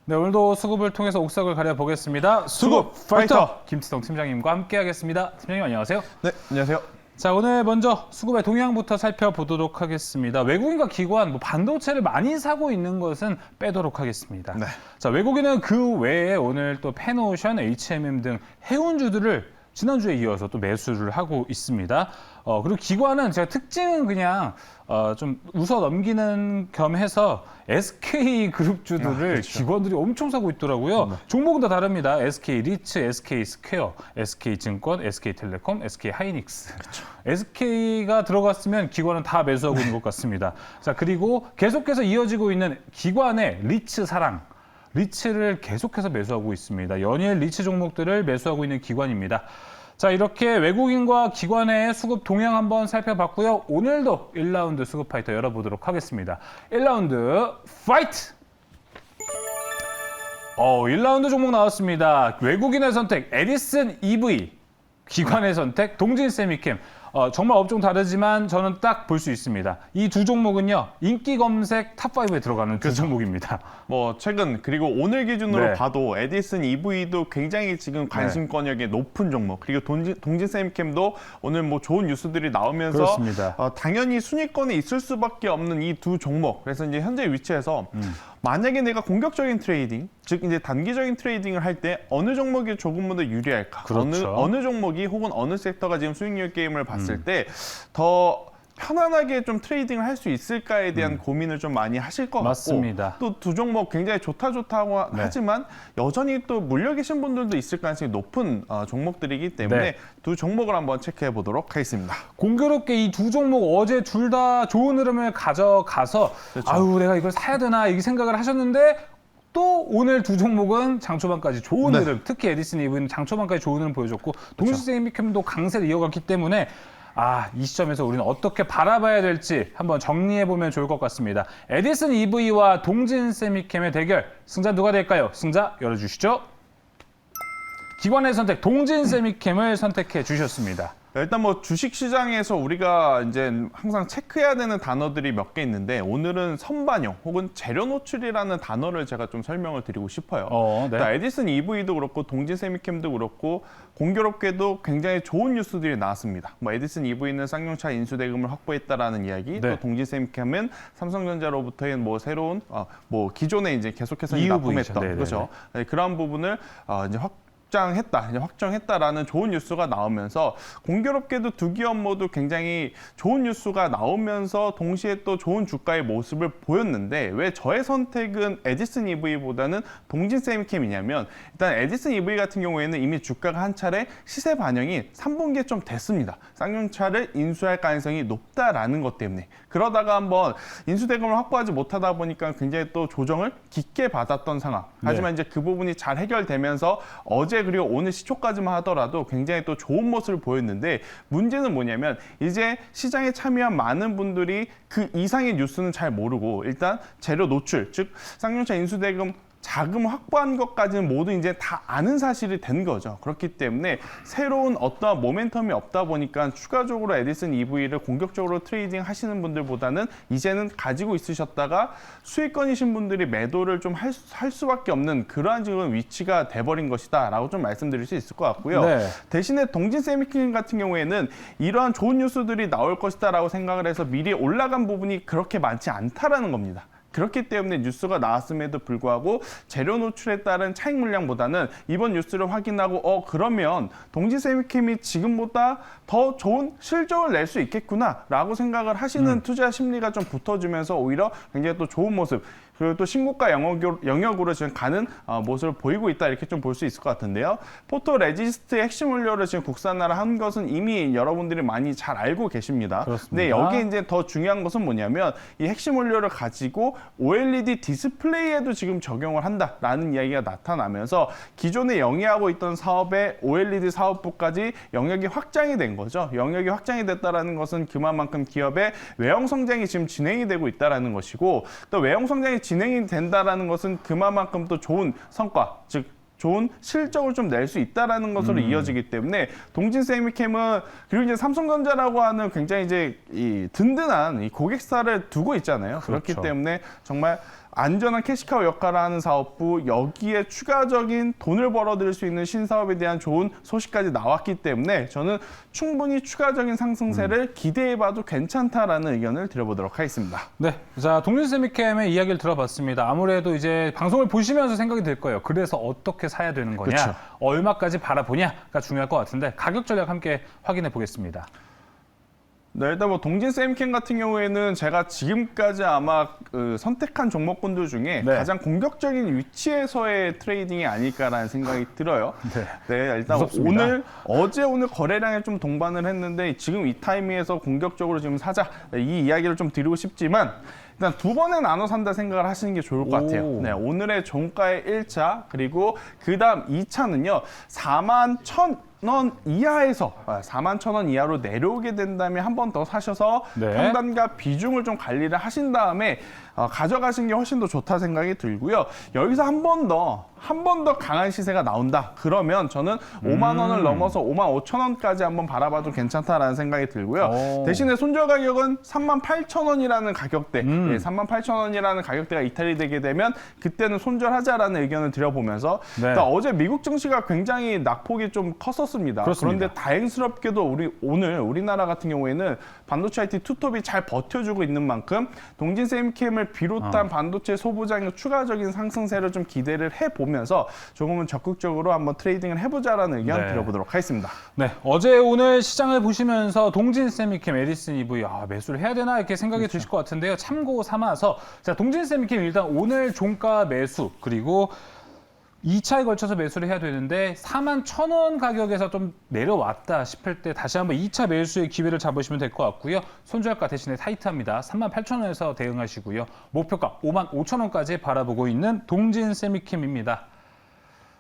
네, 오늘도 수급을 통해서 옥석을 가려보겠습니다. 수급 파이터! 김치동 팀장님과 함께하겠습니다. 팀장님 안녕하세요. 네, 안녕하세요. 자, 오늘 먼저 수급의 동향부터 살펴보도록 하겠습니다. 외국인과 기관, 반도체를 많이 사고 있는 것은 빼도록 하겠습니다. 네. 자, 외국인은 그 외에 오늘 또 펜오션, H&M 등 해운주들을 지난주에 이어서 또 매수를 하고 있습니다. 그리고 기관은 제가 특징은 그냥 좀 웃어 넘기는 겸 해서 SK 그룹주들을 그렇죠. 기관들이 엄청 사고 있더라고요. 종목은 다 다릅니다. SK 리츠, SK 스퀘어, SK 증권, SK 텔레콤, SK 하이닉스. SK가 들어갔으면 기관은 다 매수하고 있는 것 같습니다. 자, 그리고 계속해서 이어지고 있는 기관의 리츠 사랑. 리츠를 계속해서 매수하고 있습니다. 연일 리츠 종목들을 매수하고 있는 기관입니다. 자, 이렇게 외국인과 기관의 수급 동향 한번 살펴봤고요. 오늘도 1라운드 수급 파이터 열어보도록 하겠습니다. 1라운드 파이트! 1라운드 종목 나왔습니다. 외국인의 선택 에디슨 EV, 기관의 선택 동진 세미캠. 정말 업종 다르지만 저는 딱 볼 수 있습니다. 이 두 종목은요, 인기 검색 탑5에 들어가는 두 종목입니다. 뭐 최근 그리고 오늘 기준으로 네. 봐도 에디슨 EV도 굉장히 지금 관심권역이 높은 종목, 그리고 동진 세미캠도 오늘 뭐 좋은 뉴스들이 나오면서 그렇습니다. 당연히 순위권에 있을 수밖에 없는 이 두 종목. 그래서 이제 현재 위치에서 만약에 내가 공격적인 트레이딩, 즉 이제 단기적인 트레이딩을 할 때 어느 종목이 조금 더 유리할까? 그렇죠. 어느 종목이 혹은 어느 섹터가 지금 수익률 게임을 봤을 때 더 편안하게 좀 트레이딩을 할 수 있을까에 대한 고민을 좀 많이 하실 것 같고, 맞습니다. 또 두 종목 굉장히 좋다고 네. 하지만 여전히 또 물려 계신 분들도 있을 가능성이 높은 종목들이기 때문에 네. 두 종목을 한번 체크해 보도록 하겠습니다. 공교롭게 이 두 종목 어제 둘 다 좋은 흐름을 가져가서 그렇죠. 아유 내가 이걸 사야 되나 이 생각을 하셨는데 또 오늘 두 종목은 장초반까지 좋은 네. 흐름, 특히 에디슨 이브는 장초반까지 좋은 흐름 보여줬고 동시세미캠도 강세를 이어갔기 때문에 이 시점에서 우리는 어떻게 바라봐야 될지 한번 정리해보면 좋을 것 같습니다. 에디슨 EV와 동진세미캠의 대결, 승자 누가 될까요? 승자 열어주시죠. 기관의 선택, 동진세미캠을 선택해 주셨습니다. 일단 뭐 주식 시장에서 우리가 이제 항상 체크해야 되는 단어들이 몇 개 있는데, 오늘은 선반영 혹은 재료 노출이라는 단어를 제가 좀 설명을 드리고 싶어요. 네. 그러니까 에디슨 EV도 그렇고 동진 세미캠도 그렇고 공교롭게도 굉장히 좋은 뉴스들이 나왔습니다. 뭐 에디슨 EV는 쌍용차 인수 대금을 확보했다라는 이야기, 네. 또 동진 세미캠은 삼성전자로부터의 뭐 새로운 뭐 기존에 이제 계속해서 EUV 죠. 납품했던 네네네. 그렇죠. 네, 그런 부분을 이제 확정했다라는 좋은 뉴스가 나오면서, 공교롭게도 두 기업 모두 굉장히 좋은 뉴스가 나오면서 동시에 또 좋은 주가의 모습을 보였는데, 왜 저의 선택은 에디슨 EV보다는 동진 세미캠이냐면, 일단 에디슨 EV 같은 경우에는 이미 주가가 한 차례 시세 반영이 3분기에 좀 됐습니다. 쌍용차를 인수할 가능성이 높다라는 것 때문에. 그러다가 한번 인수 대금을 확보하지 못하다 보니까 굉장히 또 조정을 깊게 받았던 상황. 하지만 이제 그 부분이 잘 해결되면서 어제 그리고 오늘 시초까지만 하더라도 굉장히 또 좋은 모습을 보였는데, 문제는 뭐냐면 이제 시장에 참여한 많은 분들이 그 이상의 뉴스는 잘 모르고 일단 재료 노출, 즉 쌍용차 인수대금 자금 확보한 것까지는 모두 이제 다 아는 사실이 된 거죠. 그렇기 때문에 새로운 어떠한 모멘텀이 없다 보니까 추가적으로 에디슨 EV를 공격적으로 트레이딩 하시는 분들보다는 이제는 가지고 있으셨다가 수익권이신 분들이 매도를 좀 할 수밖에 없는 그러한 지금 위치가 돼버린 것이다 라고 좀 말씀드릴 수 있을 것 같고요. 네. 대신에 동진 세미캠 같은 경우에는 이러한 좋은 뉴스들이 나올 것이다 라고 생각을 해서 미리 올라간 부분이 그렇게 많지 않다라는 겁니다. 그렇기 때문에 뉴스가 나왔음에도 불구하고 재료 노출에 따른 차익 물량보다는 이번 뉴스를 확인하고 그러면 동진 세미캠이 지금보다 더 좋은 실적을 낼 수 있겠구나 라고 생각을 하시는 투자 심리가 좀 붙어주면서 오히려 굉장히 또 좋은 모습, 그리고 또 신고가 영역으로 지금 가는 모습을 보이고 있다, 이렇게 좀 볼 수 있을 것 같은데요. 포토 레지스트의 핵심 원료를 지금 국산화를 한 것은 이미 여러분들이 많이 잘 알고 계십니다. 그렇습니다. 근데 여기에 이제 더 중요한 것은 뭐냐면 이 핵심 원료를 가지고 OLED 디스플레이에도 지금 적용을 한다라는 이야기가 나타나면서 기존에 영위하고 있던 사업의 OLED 사업부까지 영역이 확장이 된 거죠. 영역이 확장이 됐다라는 것은 그만큼 기업의 외형 성장이 지금 진행이 되고 있다라는 것이고, 또 외형 성장이 진행이 된다라는 것은 그만큼 또 좋은 성과, 즉 좋은 실적을 좀 낼 수 있다라는 것으로 이어지기 때문에 동진 세미캠은, 그리고 이제 삼성전자라고 하는 굉장히 이제 이 든든한 이 고객사를 두고 있잖아요. 그렇죠. 그렇기 때문에 정말 안전한 캐시카우 역할을 하는 사업부, 여기에 추가적인 돈을 벌어들일 수 있는 신사업에 대한 좋은 소식까지 나왔기 때문에 저는 충분히 추가적인 상승세를 기대해봐도 괜찮다라는 의견을 드려보도록 하겠습니다. 네, 자 동진세미캠의 이야기를 들어봤습니다. 아무래도 이제 방송을 보시면서 생각이 들 거예요. 그래서 어떻게 사야 되는 거냐, 그쵸. 얼마까지 바라보냐가 중요할 것 같은데 가격 전략 함께 확인해 보겠습니다. 네, 일단 뭐 동진세미캠 같은 경우에는 제가 지금까지 아마 선택한 종목군들 중에 네. 가장 공격적인 위치에서의 트레이딩이 아닐까라는 생각이 들어요. 네, 일단 무섭습니다. 오늘 거래량에 좀 동반을 했는데 지금 이 타이밍에서 공격적으로 지금 사자, 이 이야기를 좀 드리고 싶지만 일단 두 번에 나눠 산다 생각을 하시는 게 좋을 것 같아요. 네, 오늘의 종가의 1차 그리고 그다음 2차는요. 41,000원 이하에서 41,000원 이하로 내려오게 된다면 한 번 더 사셔서 네. 평단과 비중을 좀 관리를 하신 다음에 가져가신 게 훨씬 더 좋다 생각이 들고요. 여기서 한 번 더 강한 시세가 나온다. 그러면 저는 5만 원을 넘어서 5만 5천 원까지 한번 바라봐도 괜찮다라는 생각이 들고요. 오. 대신에 손절 가격은 38,000원이라는 가격대, 38,000원이라는 가격대가 이탈이 되게 되면 그때는 손절하자라는 의견을 드려보면서 네. 일단 어제 미국 증시가 굉장히 낙폭이 좀 컸었습니다. 그렇습니다. 그런데 다행스럽게도 오늘 우리나라 같은 경우에는 반도체 IT 투톱이 잘 버텨주고 있는 만큼 동진세미캠을 비롯한 반도체 소부장의 추가적인 상승세를 좀 기대를 해보면서 조금은 적극적으로 한번 트레이딩을 해보자라는 의견 네. 드려보도록 하겠습니다. 네, 어제 오늘 시장을 보시면서 동진세미캠, 에디슨 EV 매수를 해야 되나 이렇게 생각이 드실 것 같은데요. 참고 삼아서 자 동진세미캠 일단 오늘 종가 매수 그리고 2차에 걸쳐서 매수를 해야 되는데 41,000원 가격에서 좀 내려왔다 싶을 때 다시 한번 2차 매수의 기회를 잡으시면 될 것 같고요. 손절가 대신에 타이트합니다. 38,000원에서 대응하시고요. 목표가 55,000원까지 바라보고 있는 동진세미캠입니다.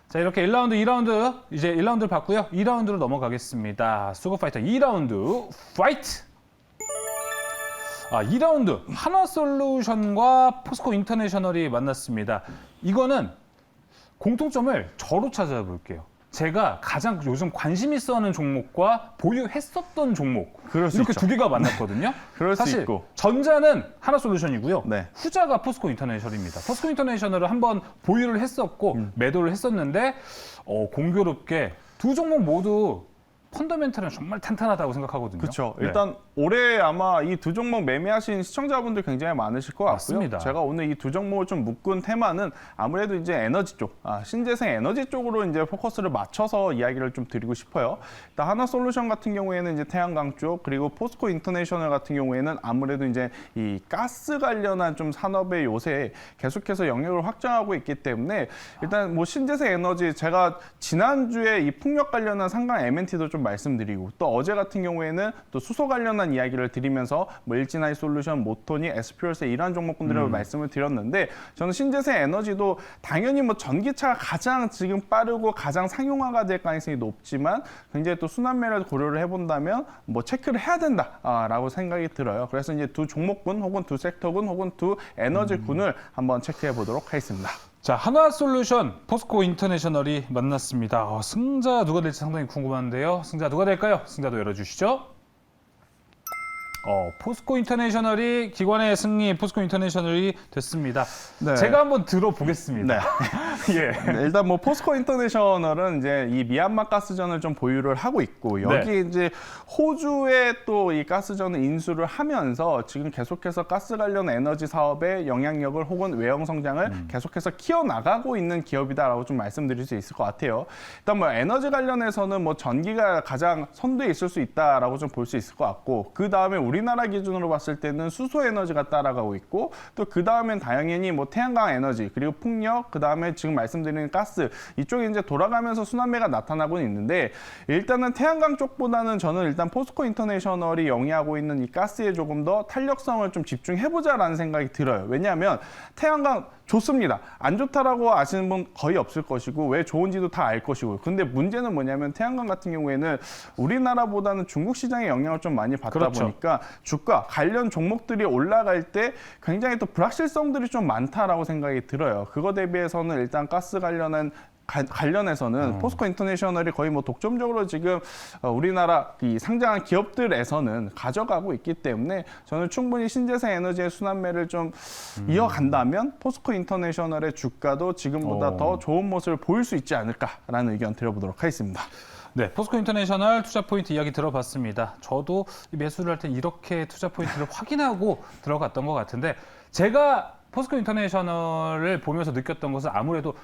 자 이렇게 1라운드, 2라운드 이제 1라운드를 봤고요. 2라운드로 넘어가겠습니다. 수고파이터 2라운드 파이트! 2라운드 하나솔루션과 포스코 인터내셔널이 만났습니다. 이거는 공통점을 저로 찾아볼게요. 제가 가장 요즘 관심 있어 하는 종목과 보유했었던 종목 그럴 수 이렇게 있죠. 두 개가 만났거든요. 그럴 수 사실 있고. 전자는 하나솔루션이고요. 네. 후자가 포스코 인터내셔널입니다. 포스코 인터내셔널을 한번 보유를 했었고 매도를 했었는데 공교롭게 두 종목 모두 펀더멘털은 정말 탄탄하다고 생각하거든요. 그렇죠. 네. 일단 올해 아마 이 두 종목 매매하신 시청자분들 굉장히 많으실 것 같고요. 맞습니다. 제가 오늘 이 두 종목을 좀 묶은 테마는 아무래도 이제 에너지 쪽, 신재생 에너지 쪽으로 이제 포커스를 맞춰서 이야기를 좀 드리고 싶어요. 일단 하나솔루션 같은 경우에는 이제 태양광 쪽, 그리고 포스코 인터내셔널 같은 경우에는 아무래도 이제 이 가스 관련한 좀 산업의 요새 계속해서 영역을 확장하고 있기 때문에 일단 뭐 신재생 에너지 제가 지난주에 이 풍력 관련한 상강 MNT도 좀 말씀드리고 또 어제 같은 경우에는 또 수소 관련한 이야기를 드리면서 뭐 일진하이솔루션, 모토니, 에스퓨얼스 이러한 종목군들을 말씀을 드렸는데 저는 신재생 에너지도 당연히 뭐 전기차가 가장 지금 빠르고 가장 상용화가 될 가능성이 높지만 굉장히 또 순환매를 고려를 해본다면 뭐 체크를 해야 된다라고 생각이 들어요. 그래서 이제 두 종목군 혹은 두 섹터군 혹은 두 에너지군을 한번 체크해 보도록 하겠습니다. 자, 하나솔루션, 포스코 인터내셔널이 만났습니다. 승자 누가 될지 상당히 궁금한데요. 승자 누가 될까요? 승자도 열어주시죠. 포스코 인터내셔널이 기관의 승리, 포스코 인터내셔널이 됐습니다. 네. 제가 한번 들어보겠습니다. 예. 네, 일단 뭐 포스코 인터내셔널은 이제 이 미얀마 가스전을 좀 보유를 하고 있고 여기 네. 이제 호주에 또 이 가스전을 인수를 하면서 지금 계속해서 가스 관련 에너지 사업의 영향력을 혹은 외형 성장을 계속해서 키워나가고 있는 기업이다라고 좀 말씀드릴 수 있을 것 같아요. 일단 뭐 에너지 관련해서는 뭐 전기가 가장 선두에 있을 수 있다라고 좀 볼 수 있을 것 같고 그 다음에 우리나라 기준으로 봤을 때는 수소 에너지가 따라가고 있고 또 그 다음엔 당연히 뭐 태양광 에너지 그리고 풍력 그 다음에 지금 말씀드린 가스 이쪽에 이제 돌아가면서 순환매가 나타나고 있는데 일단은 태양광 쪽보다는 저는 일단 포스코 인터내셔널이 영위하고 있는 이 가스에 조금 더 탄력성을 좀 집중해보자라는 생각이 들어요. 왜냐하면 태양광 좋습니다. 안 좋다라고 아시는 분 거의 없을 것이고 왜 좋은지도 다 알 것이고 근데 문제는 뭐냐면 태양광 같은 경우에는 우리나라보다는 중국 시장의 영향을 좀 많이 받다 그렇죠. 보니까 주가 관련 종목들이 올라갈 때 굉장히 또 불확실성들이 좀 많다라고 생각이 들어요. 그거 대비해서는 일단 가스 관련한 관련해서는 포스코 인터내셔널이 거의 뭐 독점적으로 지금 우리나라 이 상장한 기업들에서는 가져가고 있기 때문에 저는 충분히 신재생 에너지의 순환매를 좀 이어간다면 포스코 인터내셔널의 주가도 지금보다 더 좋은 모습을 보일 수 있지 않을까라는 의견 드려보도록 하겠습니다. 네, 포스코 인터내셔널 투자 포인트 이야기 들어봤습니다. 저도 매수를 할 때 이렇게 투자 포인트를 확인하고 들어갔던 것 같은데 제가 포스코 인터내셔널을 보면서 느꼈던 것은 아무래도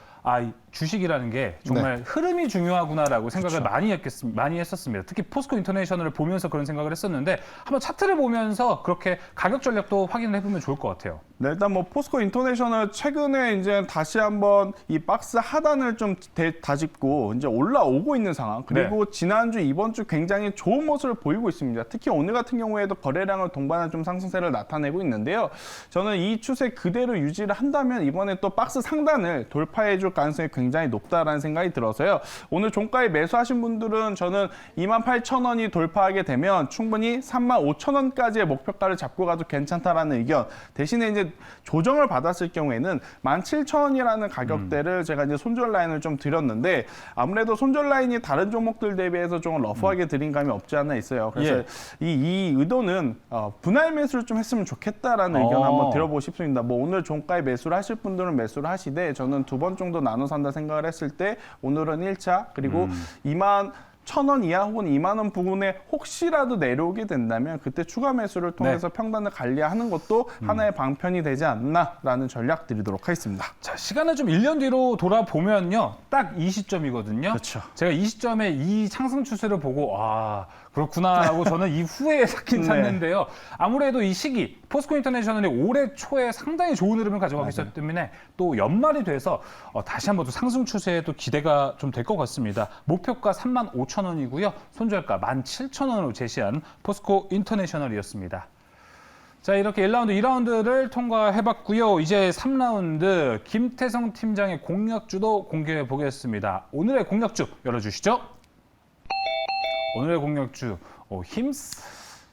이 주식이라는 게 정말 흐름이 중요하구나라고 생각을 많이 했었습니다. 특히 포스코 인터내셔널을 보면서 그런 생각을 했었는데 한번 차트를 보면서 그렇게 가격 전략도 확인을 해보면 좋을 것 같아요. 네, 일단 뭐 포스코 인터내셔널 최근에 이제 다시 한번 이 박스 하단을 좀 다집고 이제 올라오고 있는 상황. 그리고 지난주, 이번 주 굉장히 좋은 모습을 보이고 있습니다. 특히 오늘 같은 경우에도 거래량을 동반한 좀 상승세를 나타내고 있는데요. 저는 이 추세 그대로 유지를 한다면 이번에 또 박스 상단을 돌파해줄 가능성이 굉장히 높다라는 생각이 들어서요. 오늘 종가에 매수하신 분들은 저는 28,000원이 돌파하게 되면 충분히 35,000원까지의 목표가를 잡고 가도 괜찮다라는 의견. 대신에 이제 조정을 받았을 경우에는 17,000원이라는 가격대를 제가 이제 손절 라인을 좀 드렸는데 아무래도 손절 라인이 다른 종목들 대비해서 좀 러프하게 드린 감이 없지 않아 있어요. 그래서 이 의도는 분할 매수를 좀 했으면 좋겠다라는 의견 한번 들어보고 싶습니다. 뭐 오늘 종가에 매수를 하실 분들은 매수를 하시되 저는 2번 정도 나눠 산다 생각을 했을 때 오늘은 1차 그리고 21,000원 이하 혹은 2만 원 부근에 혹시라도 내려오게 된다면 그때 추가 매수를 통해서 평단을 관리하는 것도 하나의 방편이 되지 않나라는 전략 드리도록 하겠습니다. 자, 시간을 좀 1년 뒤로 돌아보면요. 딱 이 시점이거든요. 그렇죠. 제가 이 시점에 이 상승 추세를 보고 그렇구나라고 저는 이후에 샀긴 샀는데요. 아무래도 이 시기 포스코 인터내셔널이 올해 초에 상당히 좋은 흐름을 가져가고 있었기 때문에 또 연말이 돼서 다시 한번 또 상승 추세에도 기대가 좀 될 것 같습니다. 목표가 35,000원이고요. 손절가 17,000원으로 제시한 포스코 인터내셔널이었습니다. 자, 이렇게 1라운드, 2라운드를 통과해봤고요. 이제 3라운드 김태성 팀장의 공략주도 공개해 보겠습니다. 오늘의 공략주 열어주시죠. 오늘의 공략주 힘스.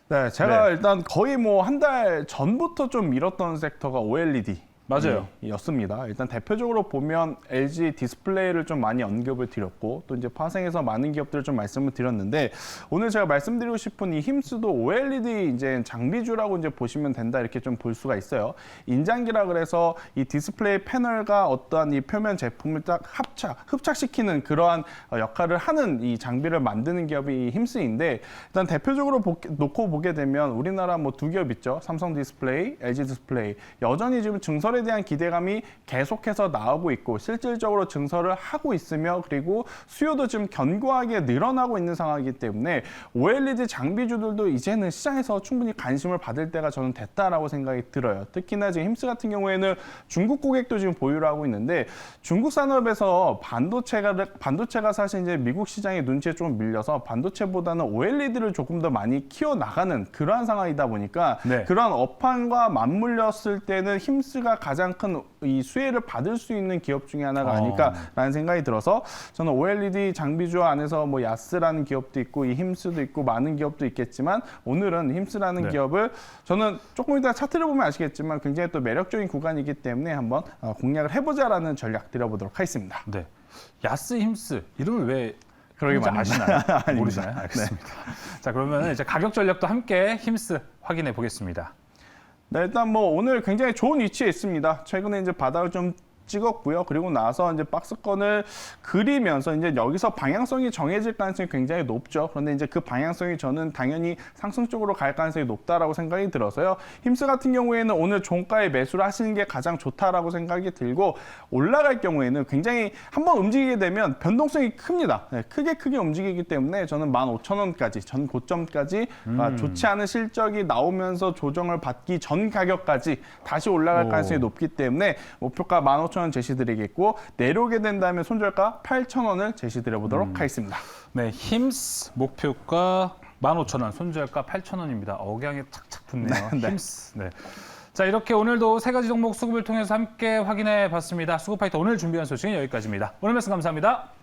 네, 제가 일단 거의 뭐 한 달 전부터 좀 밀었던 섹터가 OLED. 맞아요. 였습니다. 일단 대표적으로 보면 LG 디스플레이를 좀 많이 언급을 드렸고 또 이제 파생해서 많은 기업들을 좀 말씀을 드렸는데 오늘 제가 말씀드리고 싶은 이 힘스도 OLED 이제 장비주라고 이제 보시면 된다 이렇게 좀 볼 수가 있어요. 인장기라 그래서 이 디스플레이 패널과 어떠한 이 표면 제품을 딱 흡착시키는 그러한 역할을 하는 이 장비를 만드는 기업이 힘스인데 일단 대표적으로 놓고 보게 되면 우리나라 뭐 두 기업 있죠. 삼성 디스플레이, LG 디스플레이 여전히 지금 증설에 대한 기대감이 계속해서 나오고 있고 실질적으로 증설을 하고 있으며 그리고 수요도 지금 견고하게 늘어나고 있는 상황이기 때문에 OLED 장비주들도 이제는 시장에서 충분히 관심을 받을 때가 저는 됐다라고 생각이 들어요. 특히나 지금 힘스 같은 경우에는 중국 고객도 지금 보유를 하고 있는데 중국 산업에서 반도체가 사실 이제 미국 시장의 눈치에 좀 밀려서 반도체보다는 OLED를 조금 더 많이 키워나가는 그러한 상황이다 보니까 그런 업황과 맞물렸을 때는 힘스가 가장 큰 이 수혜를 받을 수 있는 기업 중에 하나가 아닐까라는 생각이 들어서 저는 OLED 장비주 안에서 뭐 야스라는 기업도 있고 이 힘스도 있고 많은 기업도 있겠지만 오늘은 힘스라는 기업을 저는 조금 이따 차트를 보면 아시겠지만 굉장히 또 매력적인 구간이기 때문에 한번 공략을 해보자라는 전략 드려보도록 하겠습니다. 네, 야스 힘스 이름을 왜 그러게 아시나요? 모르시나요? 알겠습니다. 자, 그러면 이제 가격 전략도 함께 힘스 확인해 보겠습니다. 네, 일단 뭐 오늘 굉장히 좋은 위치에 있습니다. 최근에 이제 바닥을 좀 찍었고요. 그리고 나서 이제 박스권을 그리면서 이제 여기서 방향성이 정해질 가능성이 굉장히 높죠. 그런데 이제 그 방향성이 저는 당연히 상승 쪽으로 갈 가능성이 높다라고 생각이 들어서요. 힘스 같은 경우에는 오늘 종가에 매수를 하시는 게 가장 좋다라고 생각이 들고 올라갈 경우에는 굉장히 한번 움직이게 되면 변동성이 큽니다. 네, 크게 움직이기 때문에 저는 15,000원까지 전 고점까지 좋지 않은 실적이 나오면서 조정을 받기 전 가격까지 다시 올라갈 가능성이 높기 때문에 목표가 15,000원 제시드리겠고 내려오게 된다면 손절가 8,000원을 제시드려보도록 하겠습니다. 네, 힘스 목표가 15,000원, 손절가 8,000원입니다. 억양이 착착 붙네요. 힘스. 네. 자, 이렇게 오늘도 세 가지 종목 수급을 통해서 함께 확인해 봤습니다. 수급파이터 오늘 준비한 소식은 여기까지입니다. 오늘 말씀 감사합니다.